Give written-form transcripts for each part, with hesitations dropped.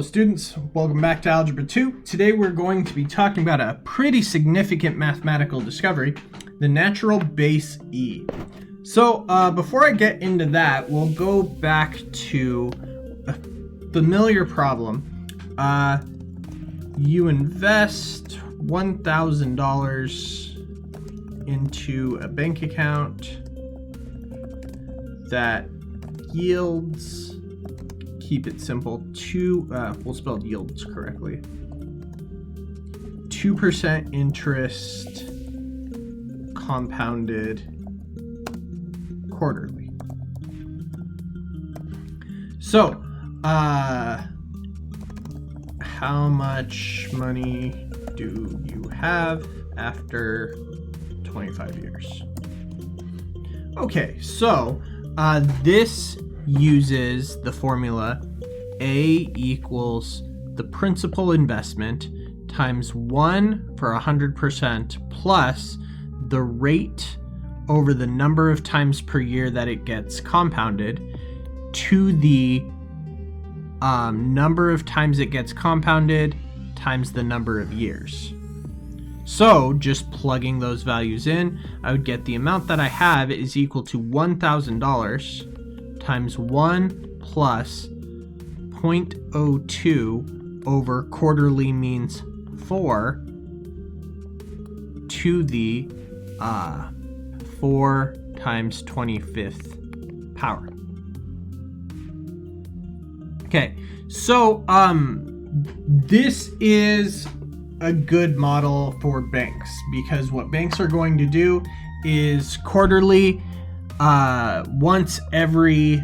students, welcome back to Algebra 2. Today we're going to be talking about a pretty significant mathematical discovery, the natural base E. So before I get into that, we'll go back to a familiar problem. You invest $1,000 into a bank account that yields, keep it simple, we'll spell yields correctly, 2% interest compounded quarterly. So, how much money do you have after 25 years? Okay, so this uses the formula A equals the principal investment times 1 for 100% plus the rate over the number of times per year that it gets compounded to the number of times it gets compounded times the number of years. So just plugging those values in, I would get the amount that I have is equal to $1,000 times 1 plus 0.02 over quarterly means 4 to the 4 times 25th power. Okay, so this is a good model for banks because what banks are going to do is quarterly, once every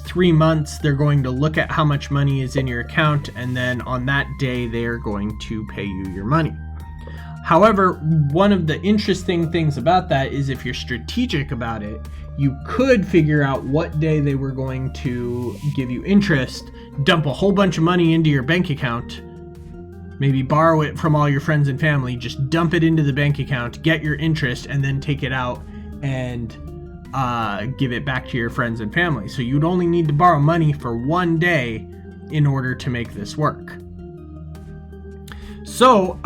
3 months, they're going to look at how much money is in your account, and then on that day, they are going to pay you your money. However, one of the interesting things about that is if you're strategic about it, you could figure out what day they were going to give you interest, dump a whole bunch of money into your bank account, maybe borrow it from all your friends and family, just dump it into the bank account, get your interest, and then take it out and give it back to your friends and family. So you'd only need to borrow money for one day in order to make this work. So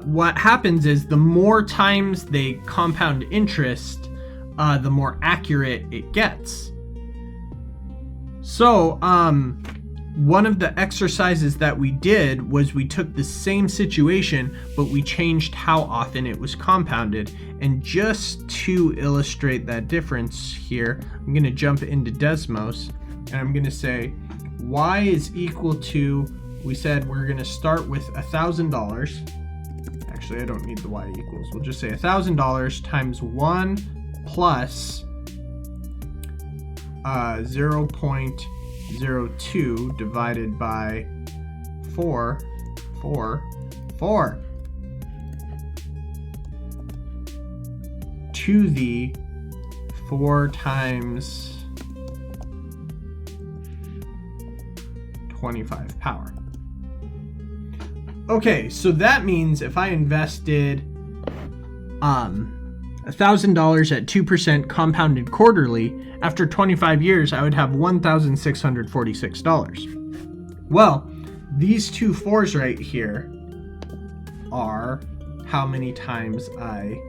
what happens is the more times they compound interest, the more accurate it gets. So one of the exercises that we did was we took the same situation, but we changed how often it was compounded. And just to illustrate that difference here, I'm going to jump into Desmos, and I'm going to say y is equal to, we said we're going to start with $1,000. Actually, I don't need the y equals. We'll just say $1,000 times 1 plus 0.02 divided by 4 to the 4 times 25 power. Okay, so that means if I invested $1,000 at 2% compounded quarterly, after 25 years, I would have $1,646. Well, these two 4s right here are how many times I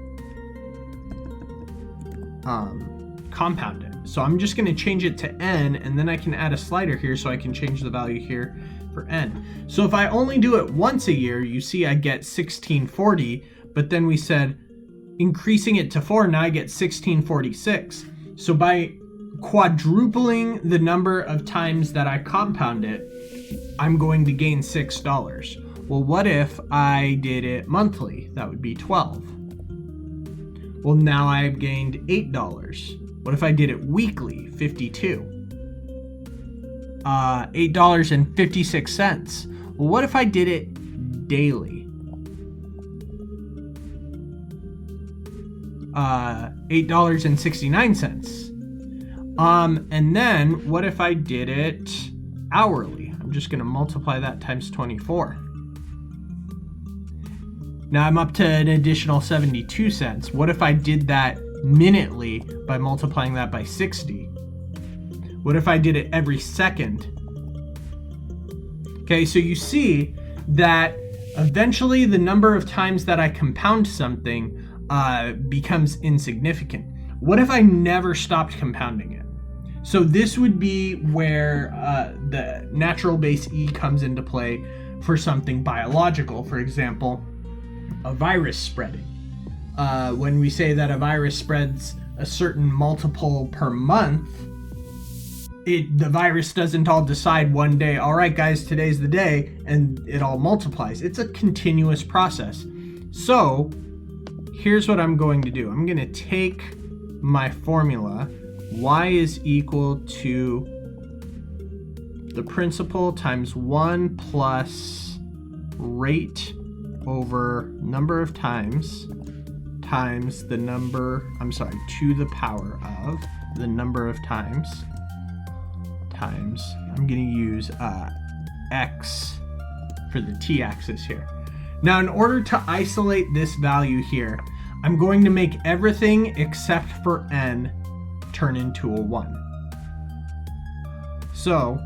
compounded. So I'm just going to change it to n, and then I can add a slider here so I can change the value here for n. So if I only do it once a year, you see I get 1640, but then we said increasing it to 4, now I get 1646. So by quadrupling the number of times that I compound it, I'm going to gain $6. Well, what if I did it monthly? That would be 12. Well, now I've gained $8. What if I did it weekly? 52. $8.56. Well, what if I did it daily? $8.69. And then what if I did it hourly? I'm just going to multiply that times 24. Now I'm up to an additional 72 cents. What if I did that minutely by multiplying that by 60? What if I did it every second? Okay, so you see that eventually the number of times that I compound something becomes insignificant. What if I never stopped compounding it? So this would be where the natural base E comes into play for something biological. For example, a virus spreading. When we say that a virus spreads a certain multiple per month, the virus doesn't all decide one day, all right guys, today's the day, and it all multiplies. It's a continuous process. So here's what I'm going to do. I'm going to take my formula, y is equal to the principal times 1 plus rate over number of times the number, to the power of the number of times, I'm going to use x for the t-axis here. Now, in order to isolate this value here, I'm going to make everything except for n turn into a 1. So,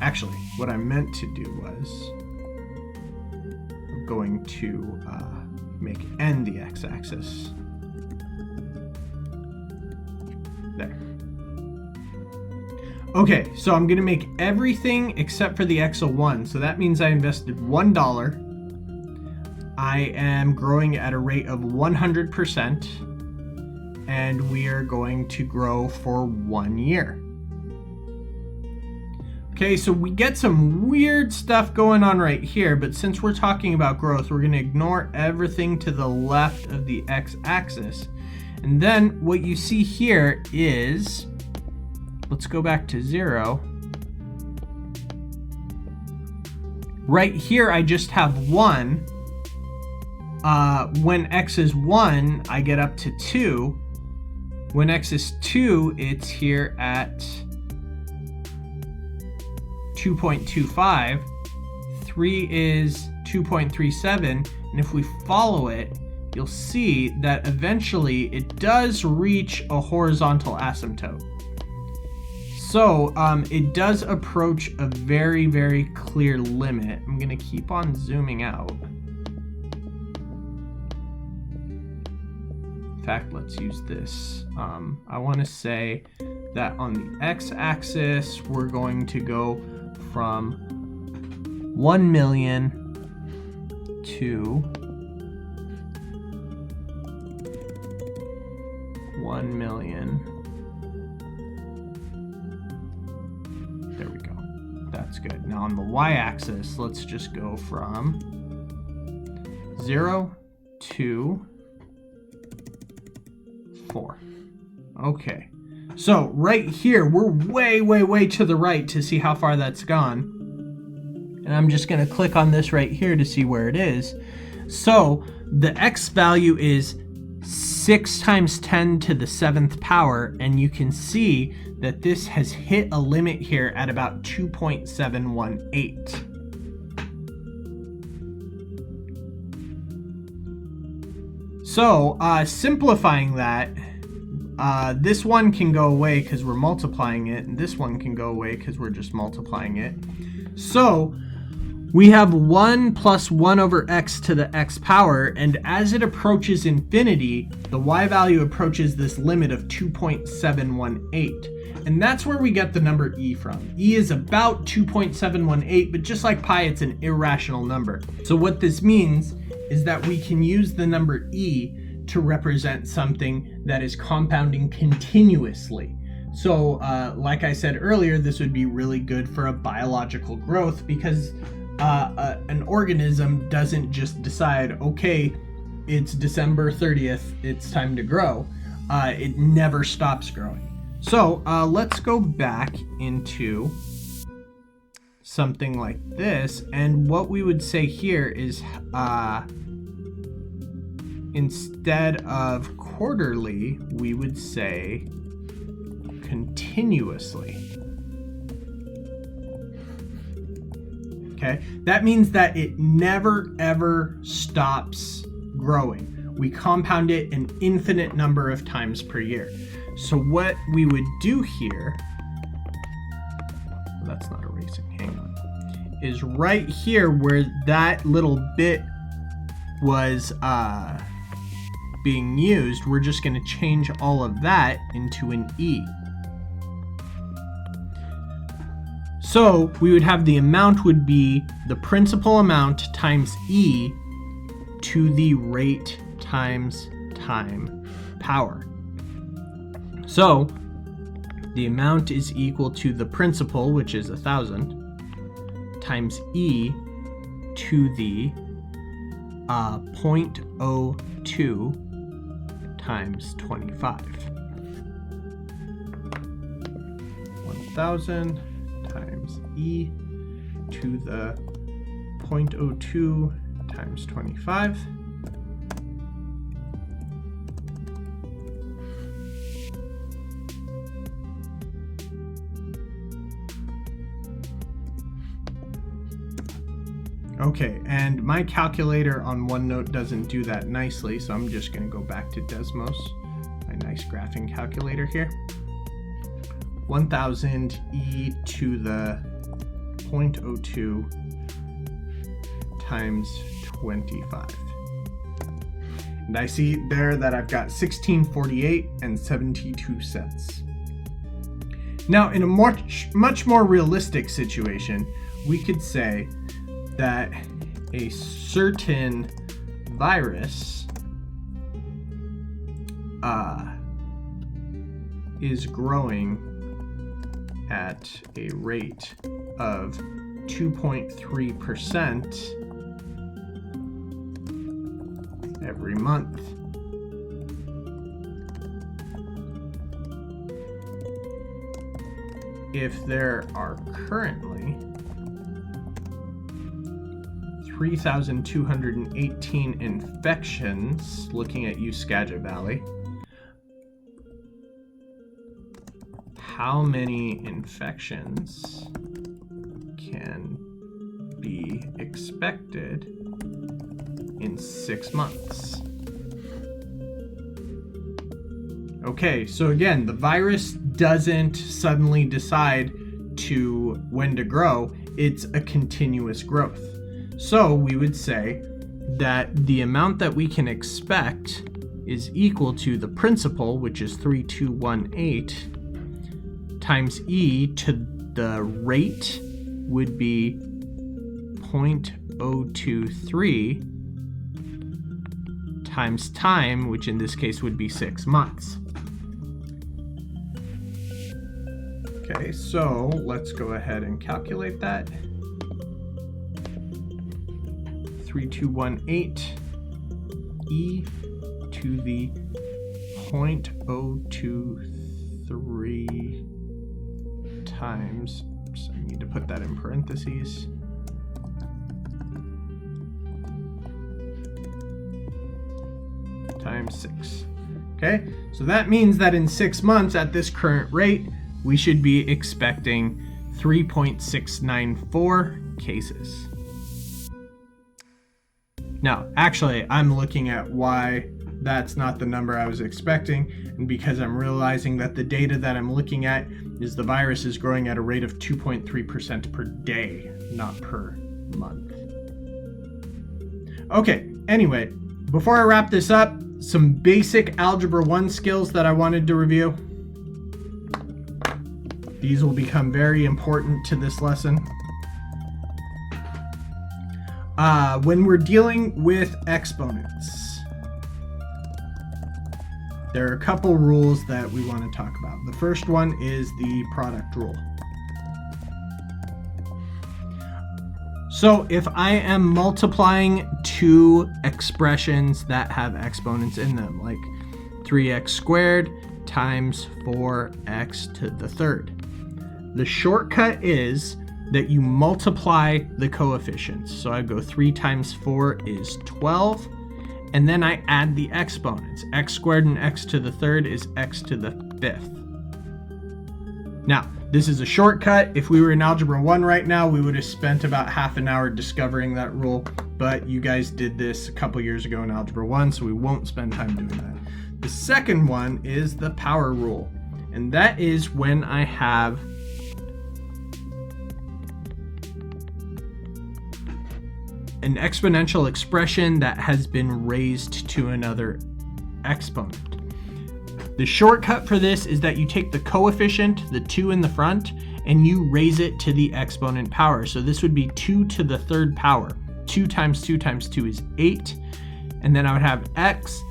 actually, what I meant to do was I'm going to make n the x-axis. There. Okay, so I'm going to make everything except for the x a 1. So that means I invested $1. I am growing at a rate of 100%, and we are going to grow for 1 year. Okay, so we get some weird stuff going on right here, but since we're talking about growth, we're going to ignore everything to the left of the x-axis. And then what you see here is, let's go back to 0. Right here, I just have 1. When x is 1, I get up to 2. When x is 2, it's here at 2.25. 3 is 2.37. And if we follow it, you'll see that eventually it does reach a horizontal asymptote. So it does approach a very, very clear limit. I'm going to keep on zooming out. In fact, let's use this. I want to say that on the x-axis, we're going to go from 1 million to 1 million. There we go. That's good. Now on the y-axis, let's just go from 0 to 4. Okay. So right here, we're way, way, way to the right to see how far that's gone. And I'm just going to click on this right here to see where it is. So the x value is 6 times 10 to the 7th power, and you can see that this has hit a limit here at about 2.718. So simplifying that, this one can go away because we're multiplying it, and this one can go away because we're just multiplying it. So we have 1 plus 1 over x to the x power, and as it approaches infinity, the y value approaches this limit of 2.718. And that's where we get the number e from. E is about 2.718, but just like pi, it's an irrational number. So what this means is that we can use the number e to represent something that is compounding continuously. So like I said earlier, this would be really good for a biological growth because an organism doesn't just decide, okay, it's December 30th, it's time to grow. It never stops growing. So let's go back into something like this, and what we would say here is instead of quarterly, we would say continuously. Okay, that means that it never ever stops growing. We compound it an infinite number of times per year. So what we would do here, that's not erasing, hang on, is right here where that little bit was being used. We're just going to change all of that into an E. So we would have the amount would be the principal amount times E to the rate times time power. So the amount is equal to the principal, which is 1,000, times E to the 0.02 times 25. 1,000 times E to the 0.02 times 25. Okay, and my calculator on OneNote doesn't do that nicely, so I'm just going to go back to Desmos, my nice graphing calculator here. 1,000 e to the 0.02 times 25. And I see there that I've got 1648 and 72 cents. Now, in a much more realistic situation, we could say that a certain virus is growing at a rate of 2.3% every month. If there are currently 3,218 infections, looking at you, Skagit Valley, how many infections can be expected in 6 months? Okay, so again, the virus doesn't suddenly decide when to grow. It's a continuous growth. So we would say that the amount that we can expect is equal to the principal, which is 3,218, times E to the rate would be 0.023 times time, which in this case would be 6 months. Okay, so let's go ahead and calculate that. 3,218 e to the 0.023 times, so I need to put that in parentheses, times 6. Okay, so that means that in 6 months at this current rate, we should be expecting 3.694 cases. Now, actually, I'm looking at why that's not the number I was expecting, and because I'm realizing that the data that I'm looking at is the virus is growing at a rate of 2.3% per day, not per month. Okay, anyway, before I wrap this up, some basic Algebra 1 skills that I wanted to review. These will become very important to this lesson. When we're dealing with exponents, there are a couple rules that we want to talk about. The first one is the product rule. So if I am multiplying two expressions that have exponents in them, like 3x squared times 4x to the third, the shortcut is that you multiply the coefficients. So I go 3 times 4 is 12, and then I add the exponents. X squared and x to the third is x to the fifth. Now, this is a shortcut. If we were in Algebra 1 right now, we would have spent about half an hour discovering that rule, but you guys did this a couple years ago in Algebra 1, so we won't spend time doing that. The second one is the power rule, and that is when I have an exponential expression that has been raised to another exponent. The shortcut for this is that you take the coefficient, the 2 in the front, and you raise it to the exponent power. So this would be 2 to the third power. 2 times 2 times 2 is 8. And then I would have x.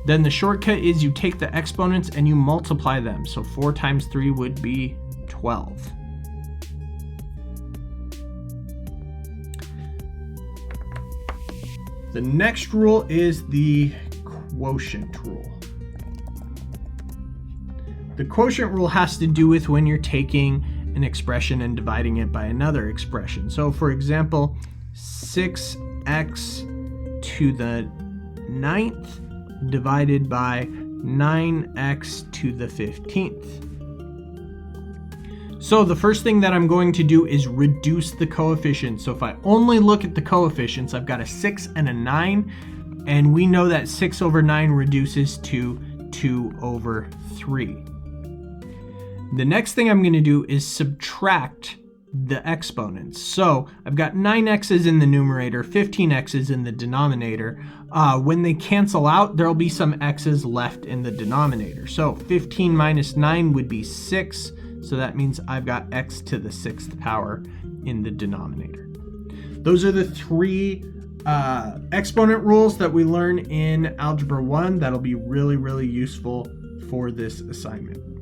Then the shortcut is you take the exponents and you multiply them. So 4 times 3 would be 12. The next rule is the quotient rule. The quotient rule has to do with when you're taking an expression and dividing it by another expression. So for example, 6x to the 9th divided by 9x to the 15th. So the first thing that I'm going to do is reduce the coefficients. So if I only look at the coefficients, I've got a 6 and a 9, and we know that 6 over 9 reduces to 2 over 3. The next thing I'm going to do is subtract the exponents. So I've got 9x's in the numerator, 15x's in the denominator. When they cancel out, there'll be some x's left in the denominator. So 15 minus 9 would be 6. So that means I've got x to the 6th power in the denominator. Those are the 3 exponent rules that we learn in Algebra 1 that'll be really, really useful for this assignment.